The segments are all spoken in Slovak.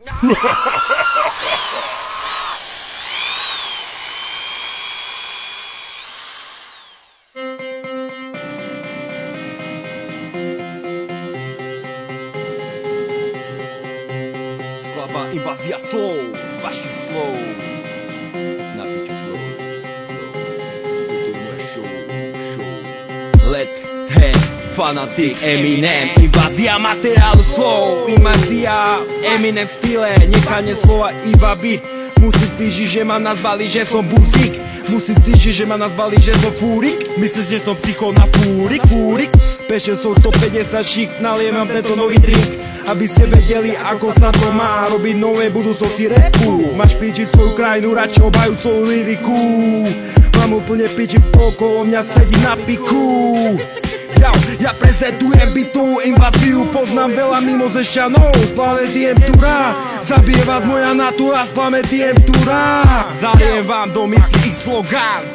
Slabá invázia slov, vašich slov. Na piči slov. Toto je moja show. Let, hey, fanatik, Eminem. Invázia materiálu slov. Invázia, Eminem v style. Nechanie slova iba beat. Musím si žiť, že ma nazvali, že som buzík. Musím si žiť, že ma nazvali, že som fúrik. Myslíš, že som psycho na fúrik. Pešel som 150 šik, naliem vám tento nový drink, aby ste vedeli, ako sa to má robiť nové budúcnosti rapu. Máš píči svoju krajinu, radšej obhajú svoju liriku. Mám úplne píči, okolo mňa sedí na piku. Ja prezentujem bytovú inváziu, poznám veľa mimozemšťanov z planety Entura. Zabije vás moja natúra z planety Entura. Zaliem vám do mysli ich slogán.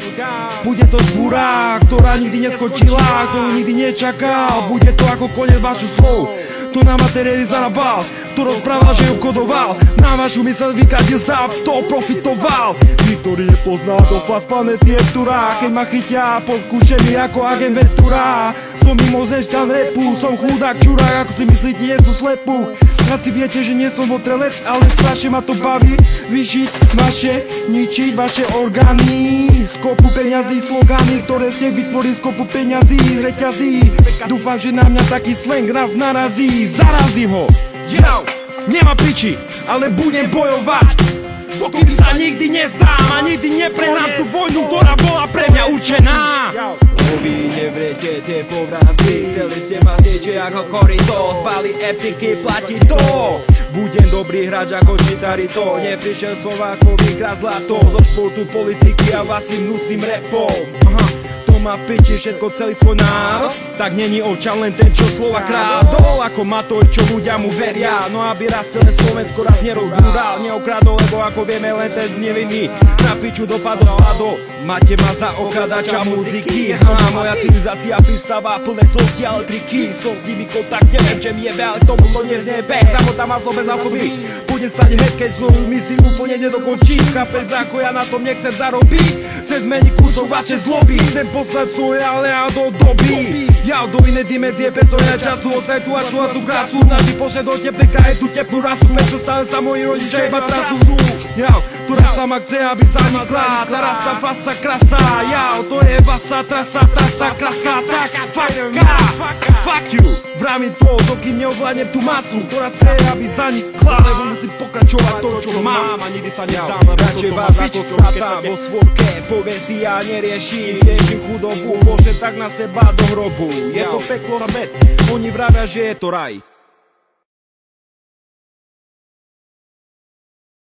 Bude to zbúra, ktorá nikdy neskončila, ktorú nikdy nečakal. Bude to ako koniec vašich slov, to na materiály zarabal, to rozprával, že ju kodoval. Na vašu mysel vykadil sa, to profitoval. Nikto nepozná dopad z planety Entura. Keď ma chytia podkúšený ako agent Ventura. Som mimozemšťan rapu, som chudák čurák, ako si myslíte, nie som slepu. Asi viete, že nie som votrelec, ale strašne ma to baví vyžiť vaše, ničiť vaše orgány. Z kopu peňazí, slogany, ktoré ste vytvorili z kopu peňazí, z reťazí. Dúfam, že na mňa taký slang raz narazí, zarazím ho. Jau, nemá piči, ale budem bojovať, dokým sa nikdy nezdám a nikdy neprehrám tú vojnu, ktorá bola pre mňa určená. Vy nevriete tie povrazky, celý ste ma zniečie ako korito. Zbali epiky, platí to. Budem dobrý hráč ako Gitarito. Neprišiel som ako vykrát zlato zo športu, politiky a vás si hnusným rapom. Má piči všetko, celý svoj národ, tak není občan len ten, čo slova krádol. Ako Matoj, čo ľudia mu veria. No aby raz celé Slovensko raz nerozdúral, neokradol, lebo ako vieme, len ten nevinný na piču dopadol, spadol. Máte ma za okradača muziky. Moja civilizácia pristáva plné sociálne triky. Som si mi kontakt, neviem, že mi jebe, ale tomu to nezjebe. Samota má zlo bez zásoby. Budem stať head, keď znovu misi úplne nedokončím. Chápem, ako ja na tom nechcem zarobiť. Chcem zmeniť kúsok vaše zloby. Chcem poslať svoje ale do doby. Ja do inej dimenzie, bez toho času. Ostraj tu a sú krásu. Navždy pošle do teplika, je tu teplú rasu. Prečo stále sa moji rodičia iba trasu. Ktorá sa ma chce, aby sa mi klá. Tá rasa, fasa, krasa. To je vasa, trasa, krasa. Tak, fuck you. Vravím to, dokým neovládnem tú masu, ktorá chce, aby zanikla. Lebo musím pokračovať to, čo mám. A nikdy sa nezdám. Radšej vás ako satán vo svorke. Povie si, ja neriešim chudobu. Bože, tak na seba do hrobu. Je to peklo svet, oni vravia, že je to raj.